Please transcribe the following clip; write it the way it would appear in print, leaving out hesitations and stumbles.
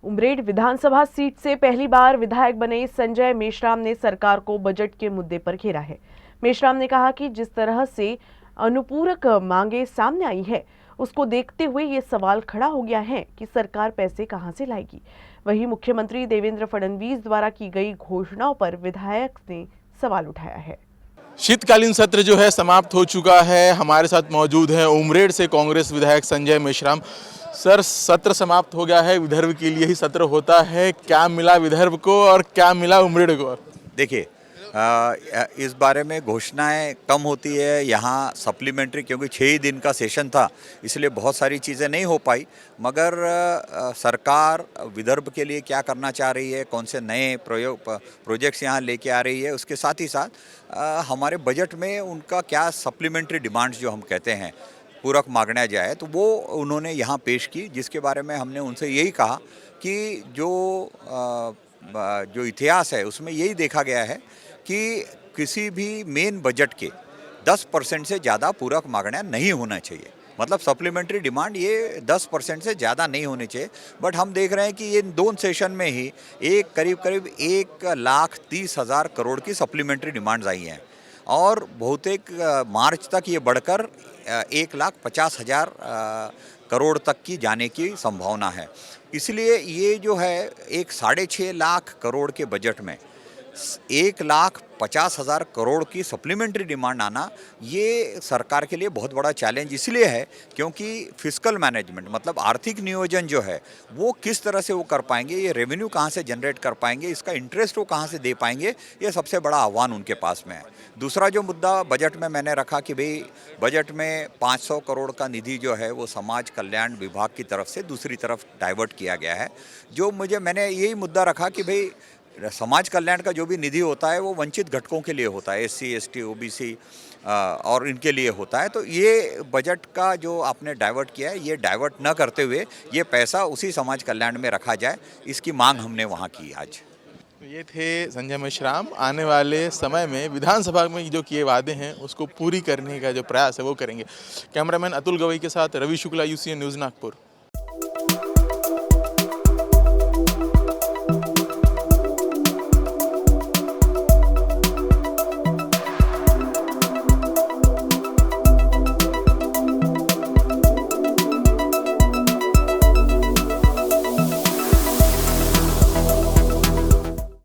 उमरेड विधानसभा seat से पहली बार विधायक बने संजय मेश्राम ने सरकार को बजट के मुद्दे पर घेरा है। मेश्राम ने कहा कि जिस तरह से अनुपूरक मांगे सामने आई है, उसको देखते हुए ये सवाल खड़ा हो गया है कि सरकार पैसे कहां से लाएगी। वहीं मुख्यमंत्री देवेंद्र फडणवीस द्वारा की गई घोषणाओं पर विधायक ने सवाल उठाया है। शीतकालीन सत्र जो है समाप्त हो चुका है। हमारे साथ मौजूद हैं उमरेड से कांग्रेस विधायक संजय मेश्राम। सर, सत्र समाप्त हो गया है, विदर्भ के लिए ही सत्र होता है। क्या मिला विदर्भ को और क्या मिला उमरेड को? देखिए, इस बारे में घोषणाएं कम होती है यहाँ सप्लीमेंट्री, क्योंकि 6 ही दिन का सेशन था, इसलिए बहुत सारी चीज़ें नहीं हो पाई। मगर सरकार विदर्भ के लिए क्या करना चाह रही है, कौन से नए प्रोजेक्ट्स यहाँ लेके आ रही है, उसके साथ ही साथ हमारे बजट में उनका क्या सप्लीमेंट्री डिमांड्स जो हम कहते हैं, पूरक मांगना जाए, तो वो उन्होंने यहाँ पेश की, जिसके बारे में हमने उनसे यही कहा कि जो इतिहास है उसमें यही देखा गया है कि किसी भी मेन बजट के 10% से ज़्यादा पूरक मांगना नहीं होना चाहिए। मतलब सप्लीमेंट्री डिमांड ये 10% से ज़्यादा नहीं होनी चाहिए। बट हम देख रहे हैं कि ये 2 सेशन में ही करीब 1,30,000 करोड़ की सप्लीमेंट्री डिमांड्स आई हैं और बहुतेक मार्च तक ये बढ़कर 1,50,000 करोड़ तक की जाने की संभावना है। इसलिए ये जो है 6.5 लाख करोड़ के बजट में 1,50,000 करोड़ की सप्लीमेंट्री डिमांड आना, ये सरकार के लिए बहुत बड़ा चैलेंज इसलिए है क्योंकि फिस्कल मैनेजमेंट मतलब आर्थिक नियोजन जो है वो किस तरह से वो कर पाएंगे, ये रेवेन्यू कहाँ से जनरेट कर पाएंगे, इसका इंटरेस्ट वो कहाँ से दे पाएंगे, ये सबसे बड़ा आह्वान उनके पास में है। दूसरा जो मुद्दा बजट में मैंने रखा कि भाई बजट में 500 करोड़ का निधि जो है वो समाज कल्याण विभाग की तरफ से दूसरी तरफ डाइवर्ट किया गया है। मैंने यही मुद्दा रखा कि भाई समाज कल्याण का जो भी निधि होता है वो वंचित घटकों के लिए होता है, SC, ST, OBC और इनके लिए होता है। तो ये बजट का जो आपने डाइवर्ट किया है, ये डाइवर्ट न करते हुए ये पैसा उसी समाज कल्याण में रखा जाए, इसकी मांग हमने वहाँ की आज। ये थे संजय मेश्राम। आने वाले समय में विधानसभा में जो किए वादे हैं उसको पूरी करने का जो प्रयास है वो करेंगे। कैमरामैन अतुल गवई के साथ रवि शुक्ला, UCN न्यूज़, नागपुर।